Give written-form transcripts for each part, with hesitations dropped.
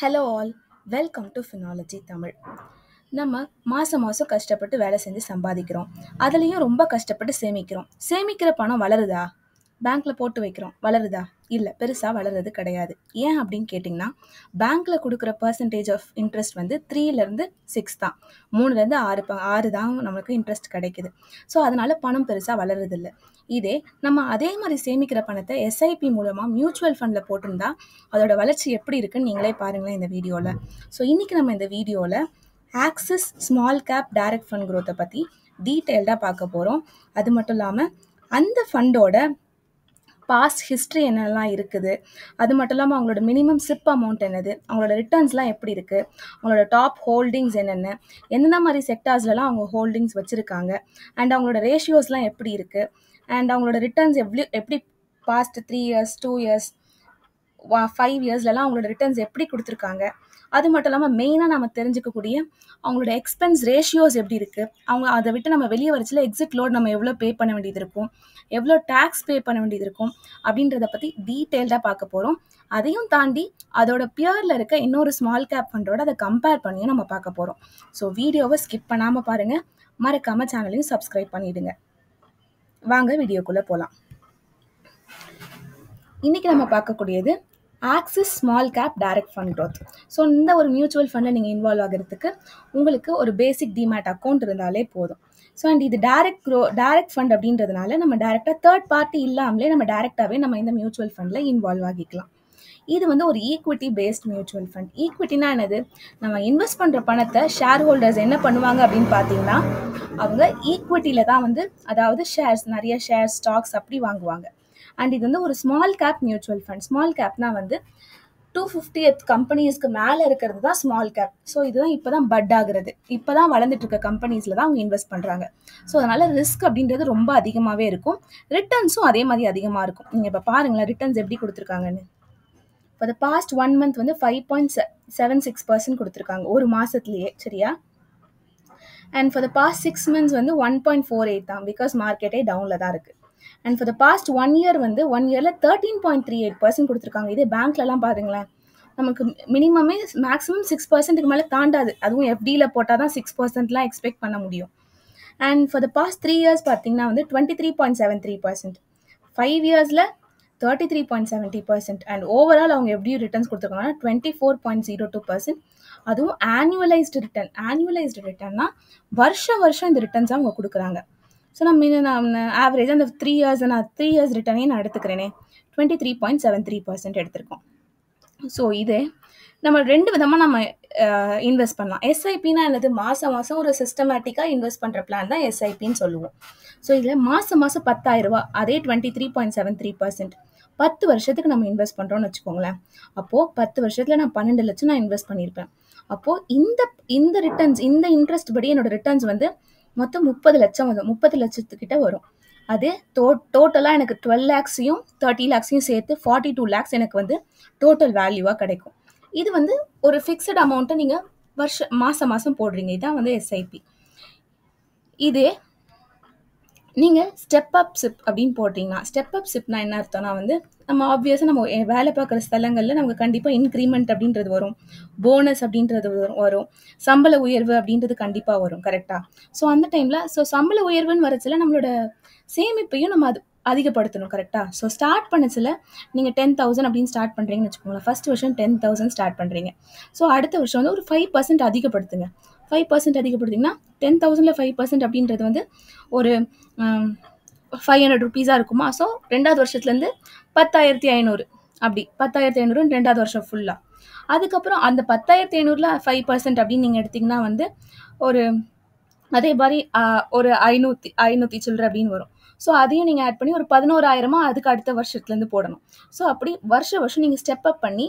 Hello all, welcome to Finology Tamil. நம்ம மாதம் மாதம் கஷ்டப்பட்டு வேலை செஞ்சு சம்பாதிக்கிறோம். அதுலேயும் ரொம்ப கஷ்டப்பட்டு சேமிக்கிறோம். சேமிக்கிற பணம் வளருதா? பேங்க்கில் போட்டு வைக்கிறோம், வளருதா? இல்லை, பெருசாக வளர்றது கிடையாது. ஏன் அப்படின்னு கேட்டிங்கன்னா, பேங்க்கில் கொடுக்குற பர்சன்டேஜ் ஆஃப் இன்ட்ரெஸ்ட் வந்து 3லேருந்து 6 தான். 3லேருந்து 6 தான் நமக்கு இன்ட்ரெஸ்ட் கிடைக்குது. ஸோ அதனால் பணம் பெருசாக வளருதில்லை. இதே நம்ம அதே மாதிரி சேமிக்கிற பணத்தை எஸ்ஐபி மூலமாக மியூச்சுவல் ஃபண்டில் போட்டிருந்தா அதோட வளர்ச்சி எப்படி இருக்குன்னு நீங்களே பாருங்களேன் இந்த வீடியோவில். ஸோ இன்றைக்கி நம்ம இந்த வீடியோவில் Axis small cap direct fund க்ரோத்தை பற்றி டீட்டெயில்டாக பார்க்க போகிறோம். அது மட்டும் இல்லாமல் அந்த ஃபண்டோட பாஸ்ட் ஹிஸ்ட்ரி என்னெல்லாம் இருக்குது, அது மட்டும் இல்லாமல் அவங்களோட மினிமம் சிப் அமௌண்ட் என்னது, அவங்களோட ரிட்டர்ன்ஸ்லாம் எப்படி இருக்குது, அவங்களோட டாப் ஹோல்டிங்ஸ் என்னென்ன, எந்தெந்த மாதிரி செக்டார்ஸ்லாம் அவங்க ஹோல்டிங்ஸ் வச்சுருக்காங்க, அண்ட் அவங்களோட ரேஷியோஸ்லாம் எப்படி இருக்குது, அண்ட் அவங்களோட ரிட்டர்ன்ஸ் எப்படி பாஸ்ட் 3 இயர்ஸ் 2 இயர்ஸ் 5 இயர்ஸ்லலாம் அவங்களோட ரிட்டர்ன்ஸ் எப்படி கொடுத்துருக்காங்க, அது மட்டும் இல்லாமல் மெயினாக நம்ம தெரிஞ்சுக்கக்கூடிய அவங்களோட எக்ஸ்பென்ஸ் ரேஷியோஸ் எப்படி இருக்குது, அவங்க அதை விட்டு நம்ம வெளியே வரச்சில் எக்ஸிட் லோட் நம்ம எவ்வளோ பே பண்ண வேண்டியது இருக்கும், எவ்வளோ டேக்ஸ் பே பண்ண வேண்டியது இருக்கும் அப்படின்றத பற்றி டீட்டெயில்டாக பார்க்க போகிறோம். அதையும் தாண்டி அதோட பியரில் இருக்க இன்னொரு ஸ்மால் கேப் ஃபண்டோட அதை கம்பேர் பண்ணியும் நம்ம பார்க்க போகிறோம். ஸோ வீடியோவை ஸ்கிப் பண்ணாமல் பாருங்கள், மறக்காமல் சேனலையும் சப்ஸ்கிரைப் பண்ணிவிடுங்க. வாங்க வீடியோக்குள்ளே போகலாம். இன்றைக்கி நம்ம பார்க்கக்கூடியது axis small cap direct fund growth. So இந்த ஒரு மியூச்சுவல் ஃபண்டில் நீங்கள் இன்வால்வ் ஆகிறதுக்கு உங்களுக்கு ஒரு பேசிக் டிமேட் அக்கௌண்ட் இருந்தாலே போதும். ஸோ அண்ட் இது டைரக்ட் ஃபண்ட் அப்படின்றதுனால நம்ம டைரெக்டாக தேர்ட் பார்ட்டி இல்லாமலே நம்ம டைரெக்டாகவே நம்ம இந்த மியூச்சுவல் ஃபண்டில் இன்வால்வ் ஆகிக்கலாம். இது வந்து ஒரு ஈக்விட்டி பேஸ்ட் மியூச்சுவல் ஃபண்ட். ஈக்விட்டினா என்னது? நம்ம இன்வெஸ்ட் பண்ணுற பணத்தை ஷேர் ஹோல்டர்ஸ் என்ன பண்ணுவாங்க அப்படின்னு பார்த்தீங்கன்னா, அவங்க ஈக்விட்டியில் தான் வந்து, அதாவது ஷேர்ஸ், நிறைய ஷேர்ஸ், ஸ்டாக்ஸ் அப்படி வாங்குவாங்க. அண்ட் இது வந்து ஒரு small cap mutual fund. Small கேப்னா வந்து 250th கம்பெனிஸ்க்கு மேலே இருக்கிறது தான் ஸ்மால் கேப். ஸோ இதுதான் இப்போ தான் பட் ஆகுறது, இப்போ தான் வளர்ந்துட்டு இருக்க கம்பெனிஸில் தான் அவங்க இன்வெஸ்ட் பண்ணுறாங்க. ஸோ அதனால் ரிஸ்க் அப்படின்றது ரொம்ப அதிகமாகவே இருக்கும், ரிட்டர்ன்ஸும் அதே மாதிரி அதிகமாக இருக்கும். நீங்கள் இப்போ பாருங்களேன் ரிட்டர்ன்ஸ் எப்படி கொடுத்துருக்காங்கன்னு. இப்போ த பாஸ்ட் 1 மந்த் வந்து 5.76% கொடுத்துருக்காங்க ஒரு மாதத்துலேயே, சரியா? And for the past 6 months வந்து 1.48 தான், பிகாஸ் மார்க்கெட்டே டவுனில் தான் இருக்குது. And for the past 1 year வந்து 1 yearல 13.38% கொடுத்துருக்காங்க. இதே பேங்க்லலாம் பாருங்களேன், நமக்கு மினிமமே மேக்ஸிமம் 6%க்கு மேலே தாண்டாது. அதுவும் எஃப்டியில் போட்டால் தான் 6%லாம் எக்ஸ்பெக்ட் பண்ண முடியும். And for the past 3 years பார்த்தீங்கன்னா வந்து 23.73%, 5 yearsல 33.70%, அண்ட் ஓவரால் அவங்க எப்படி ரிட்டர்ன்ஸ் கொடுத்துருக்காங்கன்னா 24.02%. அதுவும் ஆனுவலைஸ்டு ரிட்டர்ன்னா வருஷம் இந்த ரிட்டர்ன்ஸ் அவங்க கொடுக்குறாங்க. ஸோ நான் ஆவரேஜாக அந்த 3 years ரிட்டர்னே நான் எடுத்துக்கிறேனே, 23.73% எடுத்திருக்கோம். ஸோ இது நம்ம 2 விதமாக நம்ம இன்வெஸ்ட் பண்ணலாம். எஸ்ஐபின்னா என்னது? மாதம் ஒரு சிஸ்டமேட்டிக்காக இன்வெஸ்ட் பண்ணுற பிளான் தான் எஸ்ஐபின்னு சொல்லுவோம். ஸோ இதில் மாதம் 10,000 அதே 23.73%, 10 வருஷத்துக்கு நம்ம இன்வெஸ்ட் பண்ணுறோம்னு வச்சுக்கோங்களேன். அப்போது 10 வருஷத்தில் நான் 12 லட்சம் நான் இன்வெஸ்ட் பண்ணியிருப்பேன். அப்போது இந்த ரிட்டர்ன்ஸ், இந்த இன்ட்ரெஸ்ட் படி என்னோட ரிட்டர்ன்ஸ் வந்து மொத்தம் 30 லட்சம் வரும், 30 லட்சத்துக்கிட்ட வரும். அது டோட்டலாக எனக்கு 12 lakhsையும் 30 lakhsையும் சேர்த்து 42 lakhs எனக்கு வந்து டோட்டல் வேல்யூவாக கிடைக்கும். இது வந்து ஒரு ஃபிக்ஸட் அமௌண்ட்டை நீங்கள் மாதம் போடுறீங்க. இதுதான் வந்து எஸ்ஐபி. இதே நீங்கள் ஸ்டெப் அப் சிப் அப்படின்னு போட்டிங்கன்னா, ஸ்டெப் அப் சிப்னா என்ன அர்த்தம்னா வந்து, நம்ம ஆப்வியஸாக நம்ம வேலை பார்க்குற ஸ்தலங்களில் நமக்கு கண்டிப்பாக இன்க்ரிமெண்ட் அப்படின்றது வரும், போனஸ் அப்படின்றது வரும், சம்பள உயர்வு அப்படின்றது கண்டிப்பாக வரும், கரெக்டாக? ஸோ அந்த டைமில் சம்பள உயர்வுன்னு வரச்சில் நம்மளோட சேமிப்பையும் நம்ம அதிகப்படுத்தணும், கரெக்டாக? ஸோ ஸ்டார்ட் பண்ணச்சில் நீங்கள் 10,000 அப்படின்னு ஸ்டார்ட் பண்ணுறீங்கன்னு வச்சுக்கோங்களேன். ஃபர்ஸ்ட் வருஷம் 10,000 ஸ்டார்ட் பண்ணுறீங்க. ஸோ அடுத்த வருஷம் வந்து ஒரு 5% அதிகப்படுத்துங்க. 5% அதிகப்படுத்திங்கன்னா 10,000ல் 5% அப்படின்றது வந்து ஒரு 500 rupees இருக்குமா? ஸோ 2வது வருஷத்துலேருந்து 10,500, அப்படி 10,500 2வது வருஷம் ஃபுல்லாக. அதுக்கப்புறம் அந்த 10,500ல் 5% அப்படின்னு நீங்கள் எடுத்திங்கன்னா வந்து ஒரு அதே மாதிரி ஒரு 500 சில்லற அப்படின்னு வரும். ஸோ அதையும் நீங்கள் ஆட் பண்ணி ஒரு 11,000 அதுக்கு அடுத்த வருஷத்துலேருந்து போடணும். ஸோ அப்படி வருஷம் நீங்கள் ஸ்டெப் அப் பண்ணி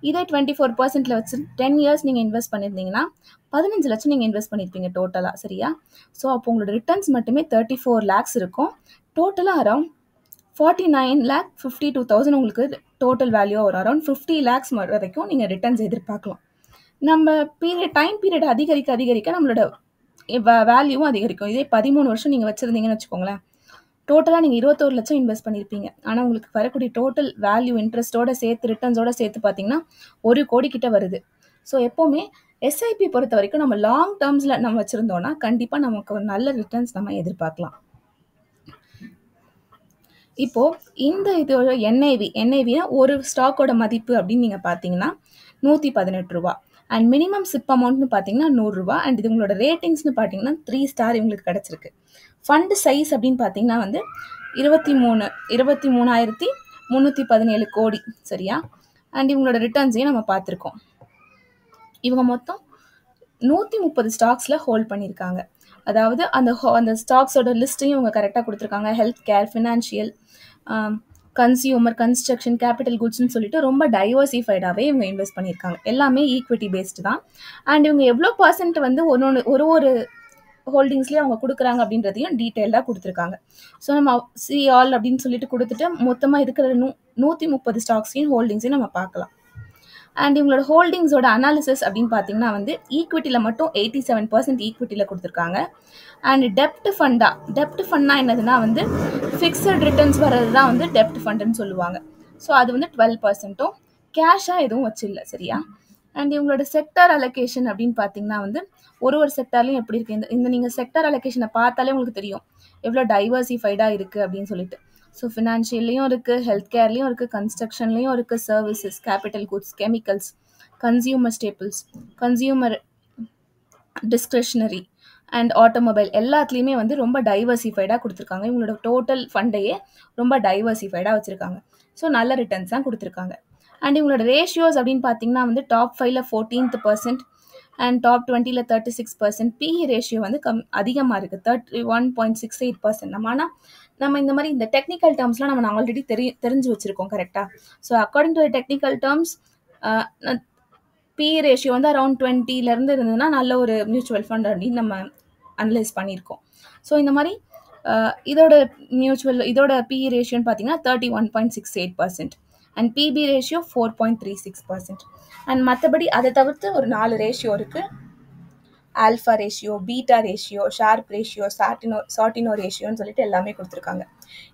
இதே 24%ல் வச்சு 10 years நீங்கள் இன்வெஸ்ட் பண்ணியிருந்தீங்கன்னா 15 லட்சம் நீங்கள் இன்வெஸ்ட் பண்ணியிருப்பீங்க டோட்டலாக, சரியா? ஸோ அப்போ உங்களோட ரிட்டர்ன்ஸ் மட்டுமே 34 lakhs இருக்கும். டோட்டலாக அரௌண்ட் 49,52,000 உங்களுக்கு டோட்டல் வேல்யூ வரும். அரௌண்ட் 50 lakhs வரைக்கும் நீங்கள் ரிட்டர்ன்ஸ் எதிர்பார்க்கலாம். நம்ம டைம் பீரியட் அதிகரிக்க நம்மளோட வேல்யூவும் அதிகரிக்கும். இதே 13 வருஷம் நீங்கள் வச்சுருந்தீங்கன்னு வச்சுக்கோங்களேன், டோட்டலாக நீங்கள் 21 லட்சம் இன்வெஸ்ட் பண்ணியிருப்பீங்க. ஆனால் உங்களுக்கு வரக்கூடிய டோட்டல் வேல்யூ இன்ட்ரெஸ்ட்டோட சேர்த்து ரிட்டர்ன்ஸோட சேர்த்து பார்த்தீங்கன்னா 1 கோடி கிட்ட வருது. ஸோ எப்போவுமே எஸ்ஐபி பொறுத்த வரைக்கும் நம்ம லாங் டேர்ம்ஸில் நம்ம வச்சுருந்தோம்னா கண்டிப்பாக நமக்கு ஒரு நல்ல ரிட்டர்ன்ஸ் நம்ம எதிர்பார்க்கலாம். இப்போது இந்த இதோட என்ஐவினா ஒரு ஸ்டாக்கோட மதிப்பு அப்படின்னு நீங்கள் பார்த்தீங்கன்னா ₹118 அண்ட் மினிமம் சிப் அமௌண்ட்னு பார்த்தீங்கன்னா ₹100 அண்ட் இது உங்களோட ரேட்டிங்ஸ்னு பார்த்தீங்கன்னா 3 ஸ்டார் இவங்களுக்கு கிடச்சிருக்கு. ஃபண்டு சைஸ் அப்படின்னு பார்த்தீங்கன்னா வந்து 23,317 கோடி சரியா. அண்ட் இவங்களோட ரிட்டர்ன்ஸையும் நம்ம பார்த்துருக்கோம். இவங்க மொத்தம் 130 ஸ்டாக்ஸில் ஹோல்ட் பண்ணியிருக்காங்க. அதாவது அந்த ஸ்டாக்ஸோட லிஸ்ட்டையும் இவங்க கரெக்டாக கொடுத்துருக்காங்க. Health care, financial, consumer, construction, capital குட்ஸ்னு சொல்லிட்டு ரொம்ப டைவர்சிஃபைடாகவே இவங்க இன்வெஸ்ட் பண்ணியிருக்காங்க. எல்லாமே ஈக்விட்டி பேஸ்டு தான். அண்ட் இவங்க எவ்வளோ பர்சன்ட் வந்து ஒரு ஹோல்டிங்ஸ்லேயே அவங்க கொடுக்குறாங்க அப்படின்றதையும் டீட்டெயில்டாக கொடுத்துருக்காங்க. ஸோ நம்ம சி ஆல் அப்படின்னு சொல்லிட்டு கொடுத்துட்டு மொத்தமாக இருக்கிற 130 ஸ்டாக்ஸையும் ஹோல்டிங்ஸையும் நம்ம பார்க்கலாம். அண்ட் இவங்களோட ஹோல்டிங்ஸோட அனாலிசிஸ் அப்படின்னு பார்த்தீங்கன்னா வந்து ஈக்விட்டியில் மட்டும் 87% ஈக்விட்டியில் கொடுத்துருக்காங்க. அண்ட் டெப்ட் ஃபண்ட்னா என்னதுன்னா வந்து ஃபிக்ஸட் ரிட்டர்ன்ஸ் வர்றது தான் வந்து டெப்ட் ஃபண்டுன்னு சொல்லுவாங்க. ஸோ அது வந்து 12%. கேஷாக எதுவும் வச்சில்ல சரியா. அண்ட் இவங்களோட செக்டார் அலோகேஷன் அப்படின்னு பார்த்தீங்கன்னா வந்து ஒரு செக்டார்லையும் எப்படி இருக்குது, இந்த நீங்கள் செக்டார் அலோகேஷனை பார்த்தாலே உங்களுக்கு தெரியும் எவ்வளோ டைவர்சிஃபைடாக இருக்குது அப்படின்னு சொல்லிட்டு. ஸோ ஃபினான்ஷியல்லையும் இருக்குது, ஹெல்த் கேர்லேயும் இருக்குது, கன்ஸ்ட்ரக்ஷன்லேயும் இருக்குது, services, capital goods, chemicals, consumer staples, consumer discretionary and automobile எல்லாத்துலேயுமே வந்து ரொம்ப டைவர்சிஃபைடாக கொடுத்துருக்காங்க. இவங்களோட டோட்டல் ஃபண்டையே ரொம்ப டைவர்சிஃபைடாக வச்சுருக்காங்க. ஸோ நல்ல ரிட்டர்ன்ஸ் தான் கொடுத்துருக்காங்க. அண்ட் இவங்களோட ரேஷியோஸ் அப்படின்னு பார்த்தீங்கன்னா வந்து டாப் 5ல் 14% அண்ட் டாப் 20ல் 36%. பிஇ ரேஷியோ வந்து அதிகமாக இருக்குது, 31.68%. நம்ம இந்த மாதிரி இந்த டெக்னிக்கல் டேர்ம்ஸ்லாம் நம்ம ஆல்ரெடி தெரிஞ்சு வச்சுருக்கோம் கரெக்டாக. So according to technical terms BE ratio வந்து அரௌண்ட் 20லேருந்து இருந்ததுன்னா நல்ல ஒரு மியூச்சுவல் ஃபண்ட் அப்படின்னு நம்ம அனலைஸ் பண்ணியிருக்கோம். ஸோ இந்த மாதிரி இதோட பிஇ ரேஷியோன்னு பார்த்தீங்கன்னா 31.68% அண்ட் பிபி ரேஷியோ 4.36%. அண்ட் மற்றபடி அதை தவிர்த்து ஒரு 4 ரேஷியோ இருக்குது. Alpha ratio, beta ratio, Sharpe ratio, Sortino ரேஷியோன்னு சொல்லிட்டு எல்லாமே கொடுத்துருக்காங்க.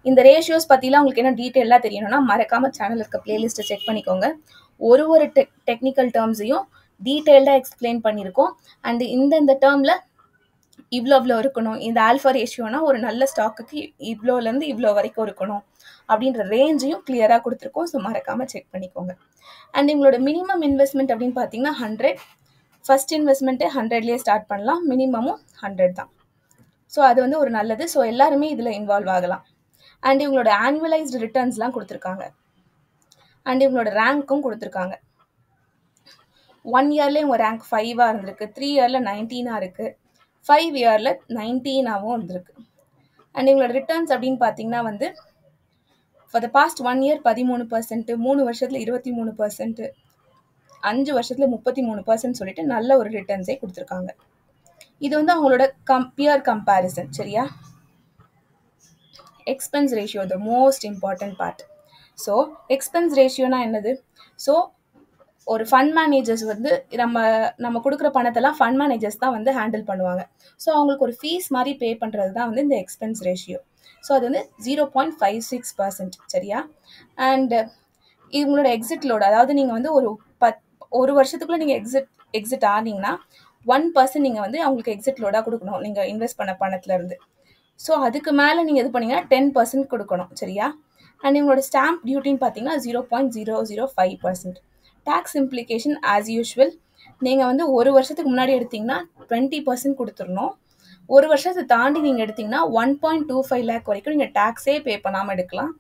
இந்த ரேஷியோஸ் பற்றிலாம் உங்களுக்கு என்ன டீட்டெயிலாக தெரியணும்னா மறக்காமல் சேனல் இருக்க பிளேலிஸ்ட்டை செக் பண்ணிக்கோங்க. ஒரு டெக்னிக்கல் டேர்ம்ஸையும் டீட்டெயில்டாக எக்ஸ்பிளைன் பண்ணியிருக்கோம். அண்ட் இந்த டேர்மில் இவ்வளோ இருக்கணும், இந்த ஆல்ஃபா ரேஷியோனா ஒரு நல்ல ஸ்டாக்குக்கு இவ்வளோலேருந்து இவ்வளோ வரைக்கும் இருக்கணும் அப்படின்ற ரேஞ்சையும் கிளியராக கொடுத்துருக்கோம். ஸோ மறக்காமல் செக் பண்ணிக்கோங்க. அண்ட் உங்களோட மினிமம் இன்வெஸ்ட்மெண்ட் அப்படின்னு பார்த்தீங்கன்னா 100. ஃபர்ஸ்ட் இன்வெஸ்ட்மெண்ட்டே 100லேயே ஸ்டார்ட் பண்ணலாம், மினிமமும் 100 தான். ஸோ அது வந்து ஒரு நல்லது. ஸோ எல்லாருமே இதில் இன்வால்வ் ஆகலாம். அண்ட் இவங்களோட ஆனுவலைஸ்டு ரிட்டர்ன்ஸ்லாம் கொடுத்துருக்காங்க. அண்ட் இவங்களோட ரேங்க்கும் கொடுத்துருக்காங்க. 1 இயர்லேயே உங்கள் ரேங்க் 5ஆக இருந்திருக்கு, 3 இயரில் 19ஆக இருக்குது, 5 இயரில் 19ஆகவும் இருந்திருக்கு. அண்ட் இவங்களோட ரிட்டர்ன்ஸ் அப்படின்னு பார்த்தீங்கன்னா வந்து ஃபார் த பாஸ்ட் 1 இயர் 13%, 3 வருஷத்தில் 23%, 5 வருஷத்தில் 33% சொல்லிட்டு நல்ல ஒரு ரிட்டர்ன்ஸே கொடுத்துருக்காங்க. இது வந்து அவங்களோட பியர் கம்பேரிசன் சரியா. Expense ratio the most important part. So expense ரேஷியோனா என்னது? ஸோ ஒரு ஃபண்ட் மேனேஜர்ஸ் வந்து நம்ம கொடுக்குற பணத்தெல்லாம் ஃபண்ட் மேனேஜர்ஸ் தான் வந்து ஹேண்டில் பண்ணுவாங்க. ஸோ அவங்களுக்கு ஒரு ஃபீஸ் மாதிரி பே பண்ணுறது தான் வந்து இந்த எக்ஸ்பென்ஸ் ரேஷியோ. ஸோ அது வந்து 0.56% சரியா. அண்ட் இவங்களோட எக்ஸிட் லோடு, அதாவது நீங்கள் வந்து ஒரு வருஷத்துக்குள்ளே நீங்கள் எக்ஸிட் ஆனீங்கன்னா 1% நீங்கள் வந்து அவங்களுக்கு எக்ஸிட் லோடாக கொடுக்கணும் நீங்கள் இன்வெஸ்ட் பண்ண பணத்துலேருந்து. ஸோ அதுக்கு மேலே நீங்கள் இது பண்ணிங்கன்னா 10% கொடுக்கணும் சரியா. அண்ட் இவங்களோட ஸ்டாம்ப் டியூட்டின்னு பார்த்தீங்கன்னா 0.005%. டேக்ஸ் இம்ப்ளிகேஷன் ஆஸ் யூஷுவல், நீங்கள் வந்து ஒரு வருஷத்துக்கு முன்னாடி எடுத்திங்கன்னா 20% கொடுத்துடணும். ஒரு வருஷத்தை தாண்டி நீங்கள் எடுத்திங்கன்னா 1.25 lakh வரைக்கும் நீங்கள் டேக்ஸே பே பண்ணாமல் எடுக்கலாம்.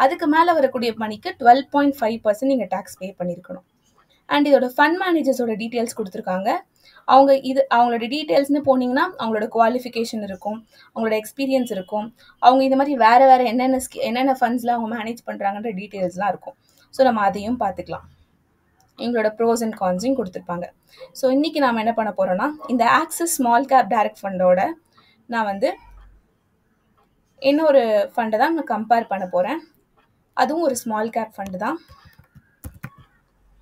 அதுக்கு மேலே வரக்கூடிய மணிக்கு 12.5% நீங்கள் டேக்ஸ் பே பண்ணியிருக்கணும். அண்ட் இதோட ஃபண்ட் மேனேஜர்ஸோட டீட்டெயில்ஸ் கொடுத்துருக்காங்க. அவங்களோட டீட்டெயில்ஸ்னு போனீங்கன்னா அவங்களோட குவாலிஃபிகேஷன் இருக்கும், அவங்களோட எக்ஸ்பீரியன்ஸ் இருக்கும், அவங்க இந்த மாதிரி வேறு என்னென்ன ஃபண்ட்ஸில் அவங்க மேனேஜ் பண்ணுறாங்கன்ற டீட்டெயில்ஸ்லாம் இருக்கும். ஸோ நம்ம அதையும் பார்த்துக்கலாம். எங்களோட ப்ரோஸ் அண்ட் கான்ஸையும் கொடுத்துருப்பாங்க. ஸோ இன்றைக்கி நாம் என்ன பண்ண போகிறோன்னா இந்த ஆக்சிஸ் ஸ்மால் கேப் டைரக்ட் ஃபண்டோட நான் வந்து இன்னொரு ஃபண்டை தான் நான் கம்பேர் பண்ண போகிறேன். அதுவும் ஒரு ஸ்மால் கேப் ஃபண்டு தான்,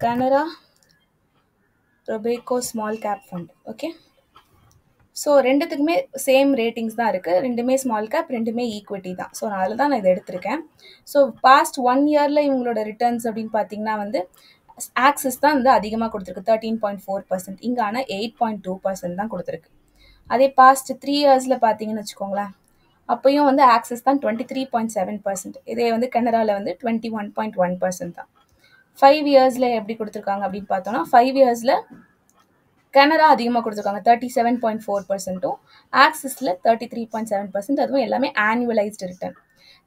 Canara ரொபேக்கோ small cap fund. Okay, so ரெண்டுத்துக்குமே சேம் ரேட்டிங்ஸ் தான் இருக்குது, ரெண்டுமே ஸ்மால் கேப், ரெண்டுமே ஈக்விட்டி தான். ஸோ அதில் தான் நான் இதை எடுத்திருக்கேன். ஸோ பாஸ்ட் 1 இயரில் இவங்களோட ரிட்டர்ன்ஸ் அப்படின்னு பார்த்தீங்கன்னா வந்து ஆக்சிஸ் தான் வந்து அதிகமாக கொடுத்துருக்கு 13.4%. இங்கே ஆனால் 8.2% தான் கொடுத்துருக்கு. அதே பாஸ்ட் 3 இயர்ஸில் பார்த்தீங்கன்னு வச்சுக்கோங்களேன், அப்போயும் வந்து ஆக்சிஸ் தான் 23.7%. இதே வந்து கனராவில் வந்து 21.1% தான். 5 இயர்ஸில் எப்படி கொடுத்துருக்காங்க அப்படின்னு பார்த்தோம்னா 5 இயர்ஸில் கனரா அதிகமாக கொடுத்துருக்காங்க 37.4%, ஆக்சிஸில் 33.7%. அதுவும் எல்லாமே ஆனுவலைஸ்டு ரிட்டர்ன்.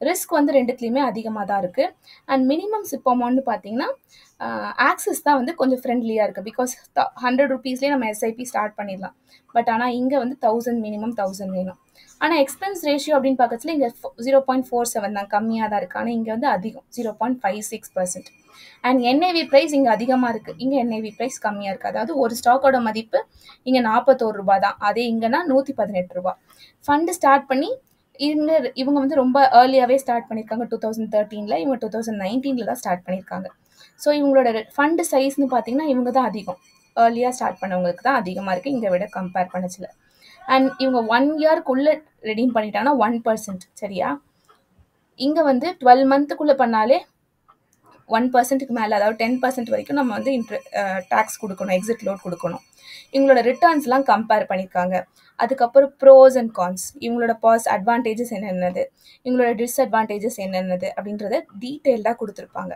ரிஸ்க் வந்து ரெண்டுத்துலேயுமே அதிகமாக தான் இருக்குது. அண்ட் மினிமம் சிப் அமௌண்ட்னு பார்த்தீங்கன்னா ஆக்சிஸ் தான் வந்து கொஞ்சம் ஃப்ரெண்ட்லியாக இருக்குது. பிகாஸ் 100 ருபீஸ்லேயே நம்ம எஸ்ஐபி ஸ்டார்ட் பண்ணிடலாம். பட் ஆனால் இங்கே வந்து 1000 மினிமம் 1000 வேணும். ஆனால் எக்ஸ்பென்ஸ் ரேஷியோ அப்படின்னு பார்க்கறதுல இங்கே 0.47 தான், கம்மியாக தான் இருக்குது. ஆனால் இங்கே வந்து அதிகம் 0.56%. அண்ட் என்ஐவி ப்ரைஸ் இங்கே அதிகமாக இருக்குது, இங்கே என்ஐவி ப்ரைஸ் கம்மியாக இருக்குது. அதாவது ஒரு ஸ்டாக்கோட மதிப்பு இங்கே 41 ரூபா தான், அதே இங்கேனா 118 ரூபா. ஃபண்டு ஸ்டார்ட் பண்ணி இவங்க வந்து ரொம்ப ஏர்லியாகவே ஸ்டார்ட் பண்ணியிருக்காங்க. 2013, இவங்க 2019 தான் ஸ்டார்ட் பண்ணியிருக்காங்க. ஸோ இவங்களோட ஃபண்டு சைஸ்னு பார்த்தீங்கன்னா இவங்க தான் அதிகம், ஏர்லியாக ஸ்டார்ட் பண்ணவங்களுக்கு தான் அதிகமாக இருக்குது இங்கே விட கம்பேர் பண்ணச்சில். அண்ட் இவங்க 1 இயர்க்குள்ளே ரெடீம் பண்ணிட்டாங்கன்னா 1%, சரியா? இங்கே வந்து 12 மந்த்துக்குள்ளே பண்ணாலே 1%க்கு மேலே, அதாவது 10% வரைக்கும் நம்ம வந்து டேக்ஸ் கொடுக்கணும், எக்ஸிட் லோட் கொடுக்கணும். இவங்களோட ரிட்டர்ன்ஸ்லாம் கம்பேர் பண்ணியிருக்காங்க. அதுக்கப்புறம் ப்ரோஸ் அண்ட் கான்ஸ், இவங்களோட அட்வான்டேஜஸ் என்னென்னது, இவங்களோட டிஸ்அட்வான்டேஜஸ் என்னென்னது அப்படின்றத டீட்டெயில்டாக கொடுத்துருப்பாங்க.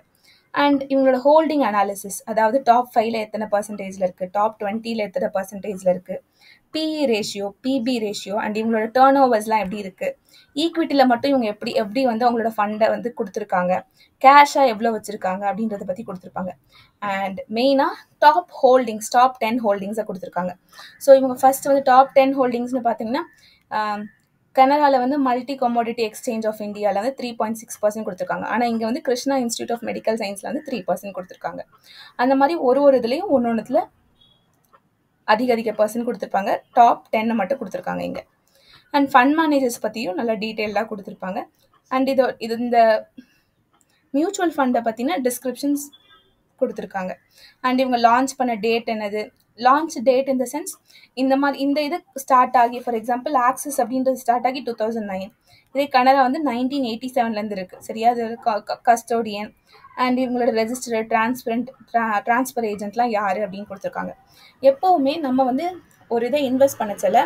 அண்ட் இவங்களோட ஹோல்டிங் அனாலிசிஸ், அதாவது டாப் 5ல எத்தனை பர்சன்டேஜில் இருக்குது, டாப் 20ல் எத்தனை பர்சன்டேஜில் இருக்குது, BE ratio, BP ratio, and இவங்களோட டேர்ன் ஓவர்ஸ்லாம் எப்படி இருக்குது, ஈக்விட்டியில் மட்டும் இவங்க எப்படி வந்து அவங்களோட ஃபண்டை வந்து கொடுத்துருக்காங்க, கேஷாக எவ்வளோ வச்சுருக்காங்க அப்படின்றத பற்றி கொடுத்துருப்பாங்க. அண்ட் மெயினாக டாப் ஹோல்டிங்ஸ், டாப் 10 ஹோல்டிங்ஸை கொடுத்துருக்காங்க. ஸோ இவங்க ஃபர்ஸ்ட் வந்து டாப் 10 ஹோல்டிங்ஸ்னு பார்த்தீங்கன்னா கனராவில் வந்து மல்டி கமோடிட்டி எக்ஸ்சேஞ்ச் ஆஃப் இந்தியாவில் வந்து 3.6% கொடுத்துருக்காங்க. ஆனால் இங்கே வந்து கிருஷ்ணா இன்ஸ்டியூட் ஆஃப் மெடிக்கல் சயின்ஸில் வந்து 3% கொடுத்துருக்காங்க. அந்த மாதிரி ஒரு இதுலேயும் ஒன்றுத்தில் அதிக பர்சன்ட் கொடுத்துருப்பாங்க. டாப் 10 மட்டும் கொடுத்துருக்காங்க இங்கே. அண்ட் ஃபண்ட் மேனேஜர்ஸ் பற்றியும் நல்லா டீட்டெயிலாக கொடுத்துருப்பாங்க. அண்ட் இது இந்த மியூச்சுவல் ஃபண்டை பற்றின டிஸ்கிரிப்ஷன்ஸ் கொடுத்துருக்காங்க. அண்ட் இவங்க லான்ச் பண்ண டேட் என்னது, லான்ச் டேட் இந்த சென்ஸ் இந்த இது ஸ்டார்ட் ஆகி, ஃபார் எக்ஸாம்பிள் ஆக்சிஸ் அப்படின்றது ஸ்டார்ட் ஆகி 2009, இதே கனரா வந்து 1987லேருந்து இருக்குது, சரியா? அது கஸ்டோடியன் அண்ட் இவங்களோட ரெஜிஸ்டர் டிரான்ஸ்ஃபர் ஏஜென்ட்லாம் யார் அப்படின்னு கொடுத்துருக்காங்க. எப்போவுமே நம்ம வந்து ஒரு இதை இன்வெஸ்ட் பண்ணச்சல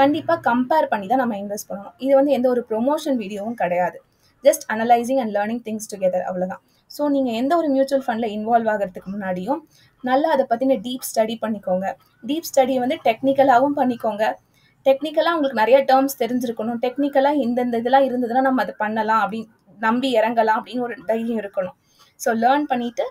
கண்டிப்பாக கம்பேர் பண்ணி தான் நம்ம இன்வெஸ்ட் பண்ணணும். இது வந்து எந்த ஒரு ப்ரொமோஷன் வீடியோவும் கிடையாது, just analysing and learning things together, அவ்வளோதான். ஸோ நீங்கள் எந்த ஒரு மியூச்சுவல் ஃபண்டில் இன்வால்வ் ஆகிறதுக்கு முன்னாடியும் நல்லா அதை பற்றின டீப் ஸ்டடி பண்ணிக்கோங்க. டீப் ஸ்டடி வந்து டெக்னிக்கலாகவும் பண்ணிக்கோங்க. டெக்னிக்கலாக உங்களுக்கு நிறைய டேர்ம்ஸ் தெரிஞ்சிருக்கணும். டெக்னிக்கலாக இந்தந்த இதெல்லாம் இருந்ததுன்னா நம்ம அதை பண்ணலாம் அப்படின்னு நம்பி இறங்கலாம் அப்படின்னு ஒரு தைரியம் இருக்கணும். ஸோ லேர்ன் பண்ணிவிட்டு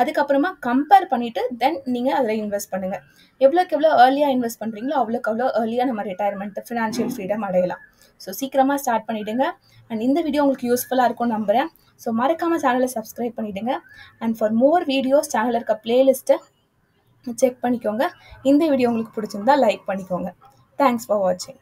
அதுக்கப்புறமா கம்பேர் பண்ணிவிட்டு தென் நீங்கள் அதில் இன்வெஸ்ட் பண்ணுங்கள். எவ்வளோக்கு எவ்வளோ ஏர்லியாக இன்வெஸ்ட் பண்ணுறீங்களோ அவ்வளோக்கு அவ்வளோ ஏர்லியாக நம்ம ரிட்டையர்மெண்ட் ஃபினான்ஷியல் ஃப்ரீடம் அடையலாம். ஸோ சீக்கிரமாக ஸ்டார்ட் பண்ணிவிடுங்க. அண்ட் இந்த வீடியோ உங்களுக்கு யூஸ்ஃபுல்லாக இருக்கும்னு நம்புகிறேன். ஸோ மறக்காமல் சேனலை சப்ஸ்கிரைப் பண்ணிவிடுங்க. அண்ட் ஃபார் மோர் வீடியோஸ் சேனலில் இருக்க பிளேலிஸ்ட்டை செக் பண்ணிக்கோங்க. இந்த வீடியோ உங்களுக்கு பிடிச்சிருந்தா லைக் பண்ணிக்கோங்க. தேங்க்ஸ் ஃபார் வாட்சிங்.